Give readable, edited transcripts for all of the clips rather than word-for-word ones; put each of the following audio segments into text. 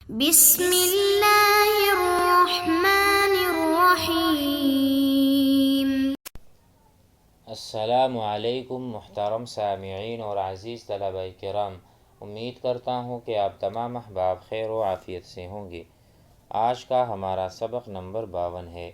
بسم اللہ الرحمن الرحیم۔ السلام علیکم محترم سامعین اور عزیز طلبہ کرام، امید کرتا ہوں کہ آپ تمام احباب خیر و عافیت سے ہوں گے۔ آج کا ہمارا سبق نمبر 52 ہے،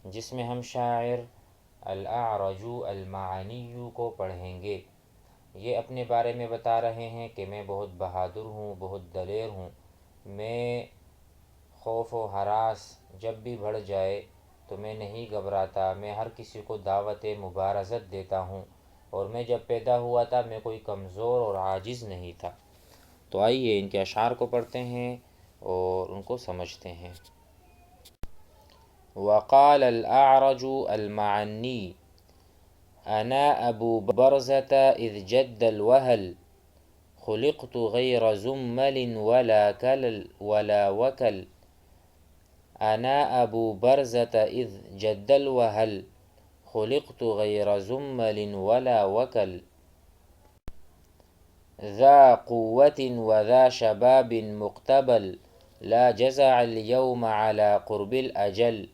جس میں ہم شاعر الاعرج المعنی کو پڑھیں گے۔ یہ اپنے بارے میں بتا رہے ہیں کہ میں بہت بہادر ہوں، بہت دلیر ہوں، میں خوف و ہراس جب بھی بڑھ جائے تو میں نہیں گھبراتا، میں ہر کسی کو دعوت مبارزت دیتا ہوں، اور میں جب پیدا ہوا تھا میں کوئی کمزور اور عاجز نہیں تھا۔ تو آئیے ان کے اشعار کو پڑھتے ہیں اور ان کو سمجھتے ہیں۔ وقال الاعرج المعنی انا ابو برزة اذ جد الوهل خلقت غیر زمل ولا وکل انا ابو برزة اذ جد الوهل خلقت غیر زمل ولا وکل ذا قوة وذا شباب مقتبل لا جزع اليوم على قرب الأجل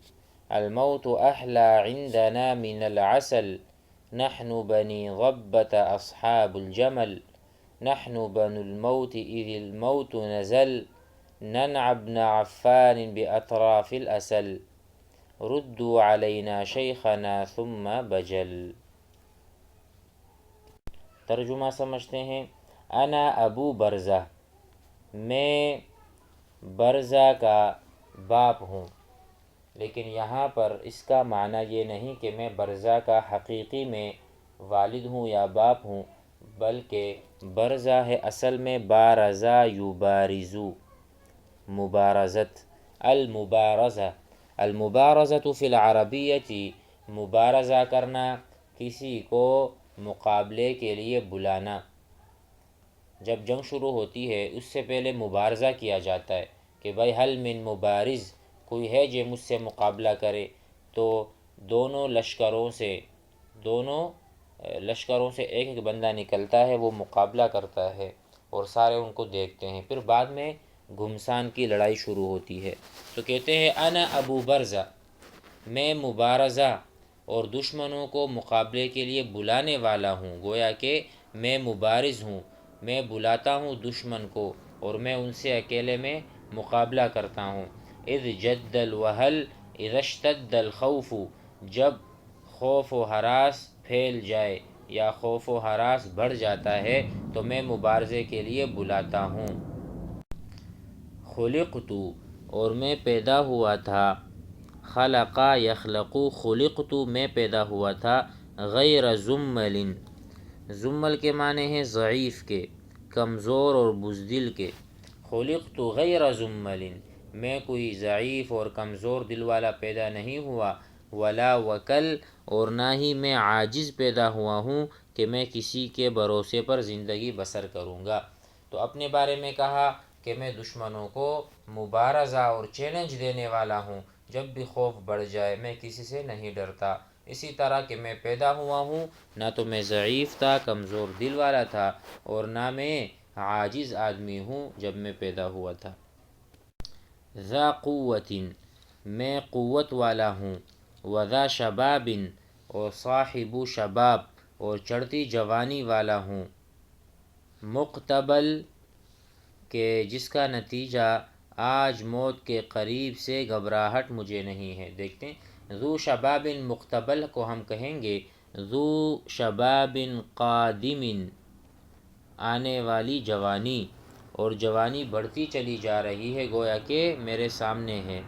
الموت أحلى عندنا من العسل نحن بني ضبة أصحاب الجمل نحن بنو الموت إذ الموت نزل ننعى ابن عفان بأطراف الأسل ردوا علينا شيخنا ثم بجل۔ ترجمہ سمجھتے ہیں۔ انا ابو برزہ، میں برزہ کا باپ ہوں، لیکن یہاں پر اس کا معنی یہ نہیں کہ میں برزہ کا حقیقی میں والد ہوں یا باپ ہوں، بلکہ برزہ ہے اصل میں بارزہ یبارزو، مبارزت، المبارزۃ فی العربیۃ، مبارزہ کرنا، کسی کو مقابلے کے لیے بلانا۔ جب جنگ شروع ہوتی ہے اس سے پہلے مبارزہ کیا جاتا ہے کہ بھائی حل من مبارز، کوئی ہے جو مجھ سے مقابلہ کرے، تو دونوں لشکروں سے ایک ایک بندہ نکلتا ہے، وہ مقابلہ کرتا ہے اور سارے ان کو دیکھتے ہیں، پھر بعد میں گھمسان کی لڑائی شروع ہوتی ہے۔ تو کہتے ہیں انا ابو برزہ، میں مبارزہ اور دشمنوں کو مقابلے کے لیے بلانے والا ہوں، گویا کہ میں مبارز ہوں، میں بلاتا ہوں دشمن کو اور میں ان سے اکیلے میں مقابلہ کرتا ہوں۔ اذ جد الوہل اذا اشتد الخوف، جب خوف و ہراس پھیل جائے یا خوف و ہراس بڑھ جاتا ہے تو میں مبارزے کے لیے بلاتا ہوں۔ خلقت، اور میں پیدا ہوا تھا، خلقا یخلق، خلقت، میں پیدا ہوا تھا، غیر زمل، زمل کے معنی ہیں ضعیف کے، کمزور اور بزدل کے۔ خلقت غیر زمل، میں کوئی ضعیف اور کمزور دل والا پیدا نہیں ہوا، ولا وکل، اور نہ ہی میں عاجز پیدا ہوا ہوں کہ میں کسی کے بھروسے پر زندگی بسر کروں گا۔ تو اپنے بارے میں کہا کہ میں دشمنوں کو مبارزہ اور چیلنج دینے والا ہوں، جب بھی خوف بڑھ جائے میں کسی سے نہیں ڈرتا۔ اسی طرح کہ میں پیدا ہوا ہوں، نہ تو میں ضعیف تھا، کمزور دل والا تھا، اور نہ میں عاجز آدمی ہوں جب میں پیدا ہوا تھا۔ ذا قوت، میں قوت والا ہوں، وذا شباب، اور صاحب شباب اور چڑھتی جوانی والا ہوں، مقتبل، کہ جس کا نتیجہ آج موت کے قریب سے گھبراہٹ مجھے نہیں ہے۔ دیکھتے ہیں ذو شباب مقتبل کو ہم کہیں گے ذو شباب قادم، آنے والی جوانی، اور جوانی بڑھتی چلی جا رہی ہے، گویا کہ میرے سامنے ہے۔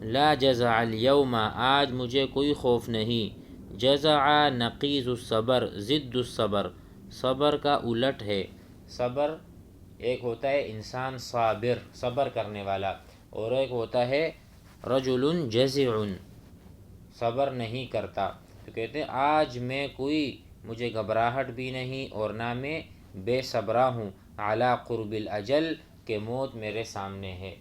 لا جزع اليوم، آج مجھے کوئی خوف نہیں۔ جزع نقیض الصبر، ضد الصبر، صبر کا الٹ ہے۔ صبر ایک ہوتا ہے انسان صابر، صبر کرنے والا، اور ایک ہوتا ہے رجل جزع، صبر نہیں کرتا۔ تو کہتے ہیں آج میں مجھے گھبراہٹ بھی نہیں اور نہ میں بے صبرا ہوں، علی قرب الاجل، کہ موت میرے سامنے ہے،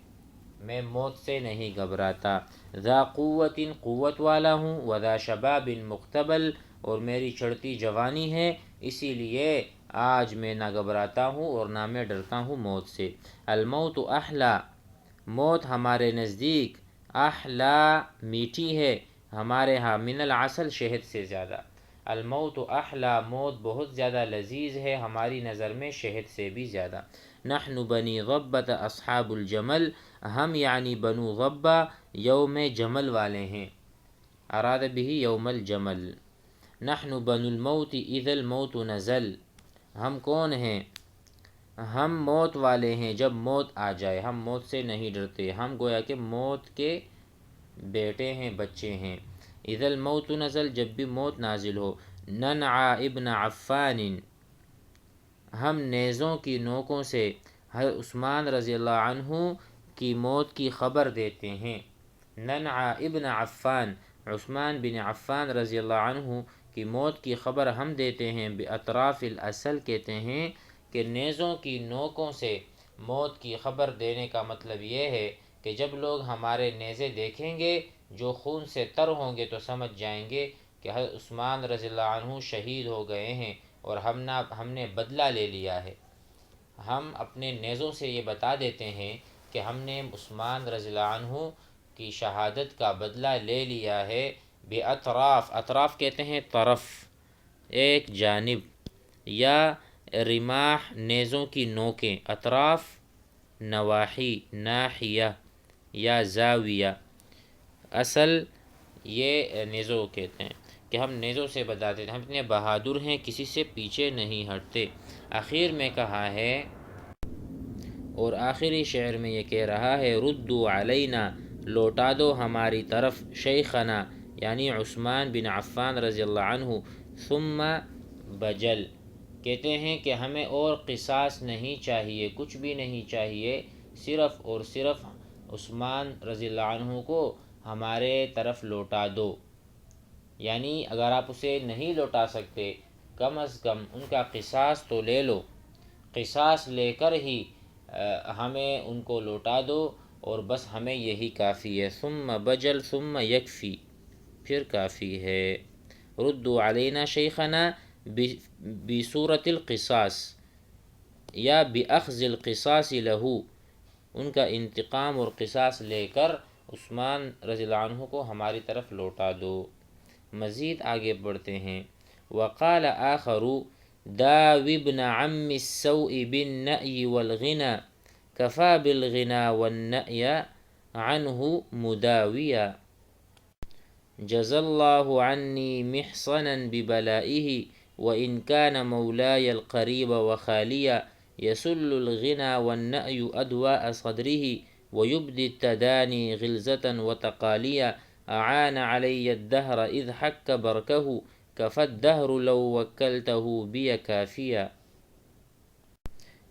میں موت سے نہیں گھبراتا۔ ذا قوت، قوت والا ہوں، وذا شباب مقتبل، اور میری چڑھتی جوانی ہے، اسی لیے آج میں نہ گھبراتا ہوں اور نہ میں ڈرتا ہوں موت سے۔ الموت احلی، موت ہمارے نزدیک، احلی میٹھی ہے، ہمارے ہاں من العسل شہد سے زیادہ۔ الموت احلی، موت بہت زیادہ لذیذ ہے ہماری نظر میں شہد سے بھی زیادہ۔ نحن بنی غبۃ اصحاب الجمل، ہم یعنی بنو غبہ یوم جمل والے ہیں، اراد بھی یوم الجمل۔ نحن بنو الموت اذا الموت نزل، ہم کون ہیں؟ ہم موت والے ہیں جب موت آ جائے، ہم موت سے نہیں ڈرتے، ہم گویا کہ موت کے بیٹے ہیں، بچے ہیں۔ اذا الموت نزل، جب بھی موت نازل ہو۔ ننعى ابن عفان، ہم نیزوں کی نوکوں سے حضرت عثمان رضی اللہ عنہ کی موت کی خبر دیتے ہیں۔ ننعى ابن عفان، عثمان بن عفان رضی اللہ عنہ کی موت کی خبر ہم دیتے ہیں۔ باطراف الاصل، کہتے ہیں کہ نیزوں کی نوکوں سے موت کی خبر دینے کا مطلب یہ ہے کہ جب لوگ ہمارے نیزے دیکھیں گے جو خون سے تر ہوں گے تو سمجھ جائیں گے کہ حضرت عثمان رضی اللہ عنہ شہید ہو گئے ہیں اور ہم نے بدلہ لے لیا ہے۔ ہم اپنے نیزوں سے یہ بتا دیتے ہیں کہ ہم نے عثمان رضی اللہ عنہ کی شہادت کا بدلہ لے لیا ہے۔ باطراف، اطراف کہتے ہیں طرف، ایک جانب، یا رماح نیزوں کی نوکیں، اطراف نواحی، ناحیہ یا زاویہ، اصل یہ نیزوں کہتے ہیں کہ ہم نیزوں سے بتا دیتے ہیں، ہم اتنے بہادر ہیں کسی سے پیچھے نہیں ہٹتے۔ آخر میں کہا ہے، اور آخری شعر میں یہ کہہ رہا ہے، ردوا علینا، لوٹا دو ہماری طرف، شیخنا یعنی عثمان بن عفان رضی اللہ عنہ، ثم بجل، کہتے ہیں کہ ہمیں اور قصاص نہیں چاہیے، کچھ بھی نہیں چاہیے، صرف اور صرف عثمان رضی اللہ عنہ کو ہمارے طرف لوٹا دو۔ یعنی اگر آپ اسے نہیں لوٹا سکتے، کم از کم ان کا قصاص تو لے لو، قصاص لے کر ہی ہمیں ان کو لوٹا دو، اور بس ہمیں یہی کافی ہے۔ ثم بجل ثم یکفی، پھر کافی ہے۔ ردوا علینا شیخنا بصورت القصاص یا باخذ القصاص لہو، ان کا انتقام اور قصاص لے کر عثمان رضی اللہ عنہ کو ہماری طرف لوٹا دو۔ مزید آگے بڑھتے ہیں، وقال آخر داوی ابن عم السوء بالنأی والغنى کفا بالغنى والنأی عنہ مداویا، جزى الله عني محصنا ببلائه وإن كان مولاي القريب وخاليا، يسل الغنى والنأي أدواء صدره ويبدي التداني غلزة وتقاليا، أعان علي الدهر إذ حك بركه كفى الدهر لو وكلته بي كافيا۔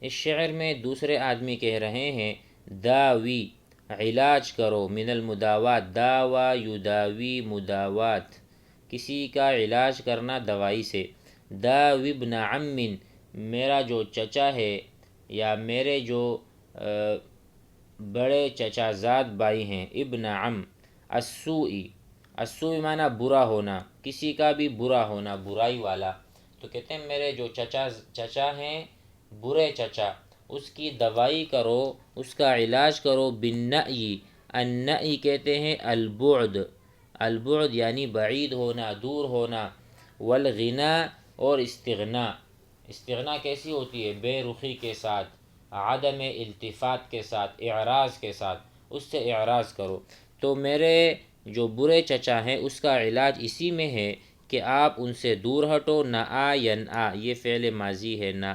اس شعر میں دوسرے آدمی کہہ رہے ہیں، داوی علاج کرو، من المداوات، داوا یداوی مداوات، کسی کا علاج کرنا دوائی سے۔ داوی ابن عم، میرا جو چچا ہے یا میرے جو بڑے چچا زاد بھائی ہیں، ابن عم، السوئی، السوئی معنی برا ہونا، کسی کا بھی برا ہونا، برائی والا، تو کہتے ہیں میرے جو چچا ہیں، برے چچا، اس کی دوائی کرو، اس کا علاج کرو، بالنأی، النأی کہتے ہیں البعد، البعد یعنی بعید ہونا، دور ہونا، والغنا اور استغنا، استغنا کیسی ہوتی ہے؟ بے رخی کے ساتھ، عدم التفات کے ساتھ، اعراض کے ساتھ، اس سے اعراض کرو۔ تو میرے جو برے چچا ہیں اس کا علاج اسی میں ہے کہ آپ ان سے دور ہٹو، نآ ینآ، یہ فعل ماضی ہے، نآ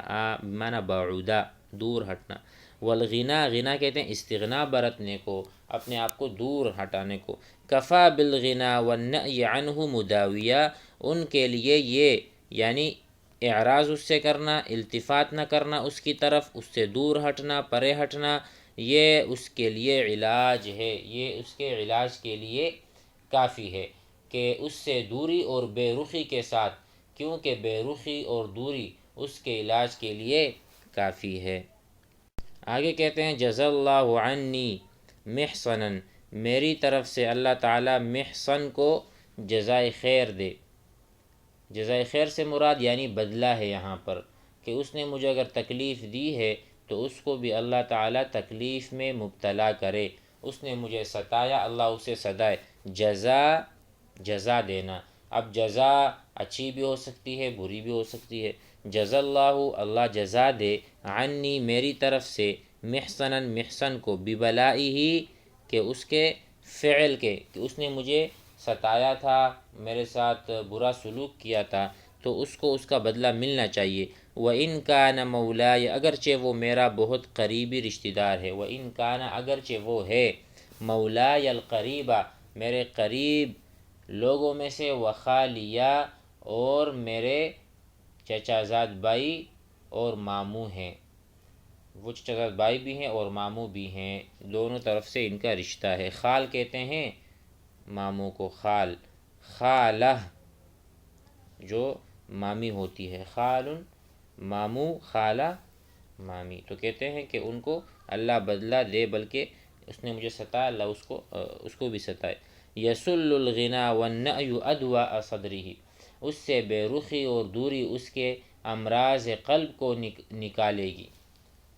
معنی بعودا، دور ہٹنا، والغنا، غنا کہتے ہیں استغنا برتنے کو، اپنے آپ کو دور ہٹانے کو، کفا بالغنا والنأی عنہ مداویہ، ان کے لیے یہ یعنی اعراض اس سے کرنا، التفات نہ کرنا اس کی طرف، اس سے دور ہٹنا، پرے ہٹنا، یہ اس کے لیے علاج ہے، یہ اس کے علاج کے لیے کافی ہے کہ اس سے دوری اور بے رخی کے ساتھ، کیونکہ بے رخی اور دوری اس کے علاج کے لیے کافی ہے۔ آگے کہتے ہیں، جزا اللہ عنی محصنا، میری طرف سے اللہ تعالیٰ محصن کو جزائے خیر دے۔ جزائے خیر سے مراد یعنی بدلہ ہے یہاں پر، کہ اس نے مجھے اگر تکلیف دی ہے تو اس کو بھی اللہ تعالیٰ تکلیف میں مبتلا کرے، اس نے مجھے ستایا اللہ اسے سدائے۔ جزا دینا، اب جزا اچھی بھی ہو سکتی ہے بری بھی ہو سکتی ہے۔ جزا اللہ جزا دے عنی میری طرف سے، محسناً محسن کو، ببلائی ہی کہ اس کے فعل کے، کہ اس نے مجھے ستایا تھا، میرے ساتھ برا سلوک کیا تھا، تو اس کو اس کا بدلہ ملنا چاہیے۔ وَإِن كَانَ مَوْلَايَ اگرچہ وہ میرا بہت قریبی رشتہ دار ہے، وَإِن كَانَ اگرچہ وہ ہے، مولاي القریبہ میرے قریب لوگوں میں سے، وخالیہ اور میرے چچا زاد بھائی اور ماموں ہیں، وہ چچا زاد بھائی بھی ہیں اور ماموں بھی ہیں، دونوں طرف سے ان کا رشتہ ہے۔ خال کہتے ہیں ماموں کو، خالہ جو مامی ہوتی ہے، خال ماموں، خالہ مامی، تو کہتے ہیں کہ ان کو اللہ بدلہ دے، بلکہ اس نے مجھے ستایا اللہ اس کو بھی ستائے۔ یسل الغنا والنأی ادواء صدرہ اس سے بے رخی اور دوری اس کے امراض قلب کو نکالے گی۔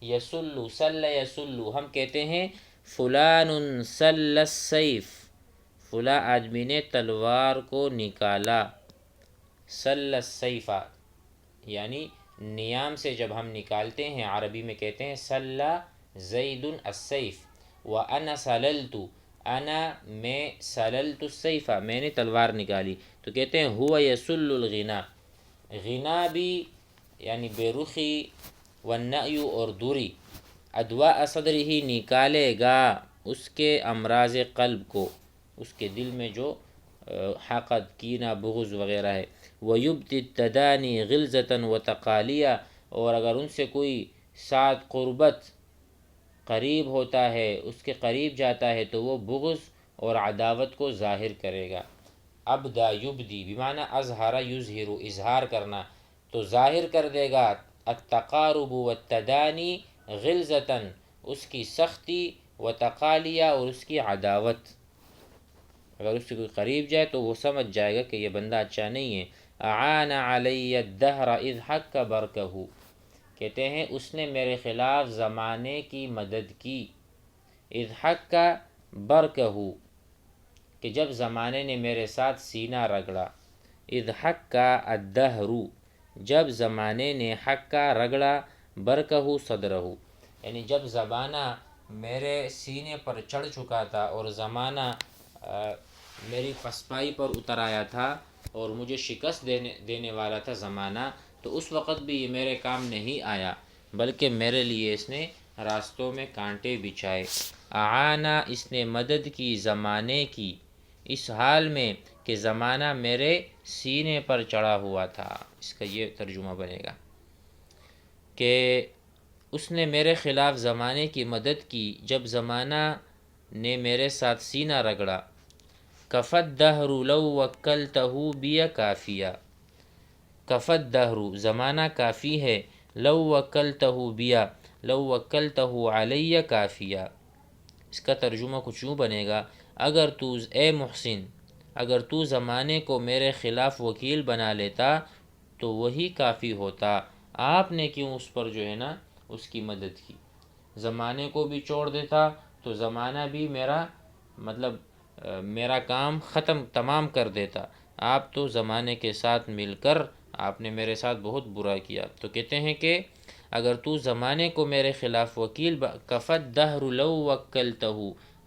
یسل سل یسل ہم کہتے ہیں فلان سل السیف، فلاں آدمی نے تلوار کو نکالا، سل السیف یعنی نیام سے جب ہم نکالتے ہیں عربی میں کہتے ہیں سلّ زید السیف، وَأَنَا سَلَلْتُ انا میں سللت السیف میں نے تلوار نکالی، تو کہتے ہیں ہوا یسل الغنا، غنا بھی یعنی بے رخی، والنأی اور دوری، ادواء صدرہ نکالے گا اس کے امراض قلب کو، اس کے دل میں جو حقد، کینہ، بغض وغیرہ ہے۔ وَيُبْدِي التَّدَانِي غِلْظَةً وَتَقَالِيًا اور اگر ان سے کوئی ساتھ قربت قریب ہوتا ہے، اس کے قریب جاتا ہے تو وہ بغض اور عداوت کو ظاہر کرے گا۔ ابدا یبدی بمعنی اظہر یظہر اظہار کرنا، تو ظاہر کر دے گا التقارب والتدانی غلظةً اس کی سختی، وتقالیہ اور اس کی عداوت، اگر اس سے کوئی قریب جائے تو وہ سمجھ جائے گا کہ یہ بندہ اچھا نہیں ہے۔ اعان علی الدہر اذ حک برکہ کہتے ہیں اس نے میرے خلاف زمانے کی مدد کی، اذ حک برکہ کہ جب زمانے نے میرے ساتھ سینہ رگڑا، اذ حک الدہر جب زمانے نے حکا رگڑا، برکہ صدرہ یعنی جب زمانہ میرے سینے پر چڑھ چکا تھا اور زمانہ میری پسپائی پر اتر آیا تھا اور مجھے شکست دینے والا تھا زمانہ، تو اس وقت بھی یہ میرے کام نہیں آیا، بلکہ میرے لیے اس نے راستوں میں کانٹے بچھائے۔ اعانہ اس نے مدد کی زمانے کی، اس حال میں کہ زمانہ میرے سینے پر چڑھا ہوا تھا، اس کا یہ ترجمہ بنے گا کہ اس نے میرے خلاف زمانے کی مدد کی جب زمانہ نے میرے ساتھ سینہ رگڑا۔ کفت دہر لو وکلتہ بی کافیہ، کفت دہر زمانہ کافی ہے، لو وکلتہ بیا لو وکلتہ علی کافیہ، اس کا ترجمہ کچھ یوں بنے گا اگر تو اے محسن اگر تو زمانے کو میرے خلاف وکیل بنا لیتا تو وہی کافی ہوتا، آپ نے کیوں اس پر جو ہے نا اس کی مدد کی، زمانے کو بھی چھوڑ دیتا تو زمانہ بھی میرا کام تمام کر دیتا، آپ تو زمانے کے ساتھ مل کر آپ نے میرے ساتھ بہت برا کیا۔ تو کہتے ہیں کہ اگر تو زمانے کو میرے خلاف وکیل کفت دہر لو وکلتہ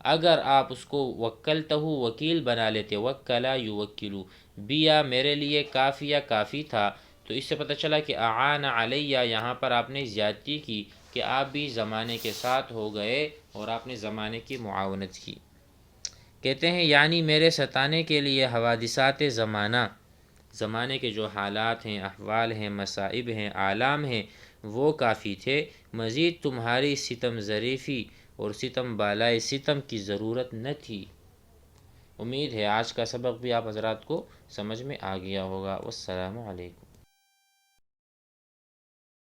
اگر آپ اس کو وکلتہ وکیل بنا لیتے، وکلا یوکلو بیا میرے لیے کافیہ کافی تھا، تو اس سے پتہ چلا کہ اعان علیہ یہاں پر آپ نے زیادتی کی کہ آپ بھی زمانے کے ساتھ ہو گئے اور آپ نے زمانے کی معاونت کی۔ کہتے ہیں یعنی میرے ستانے کے لیے حوادثات زمانے کے جو حالات ہیں، احوال ہیں، مصائب ہیں، آلام ہیں، وہ کافی تھے، مزید تمہاری ستم ظریفی اور ستم بالائے ستم کی ضرورت نہ تھی۔ امید ہے آج کا سبق بھی آپ حضرات کو سمجھ میں آ گیا ہوگا۔ والسلام علیکم۔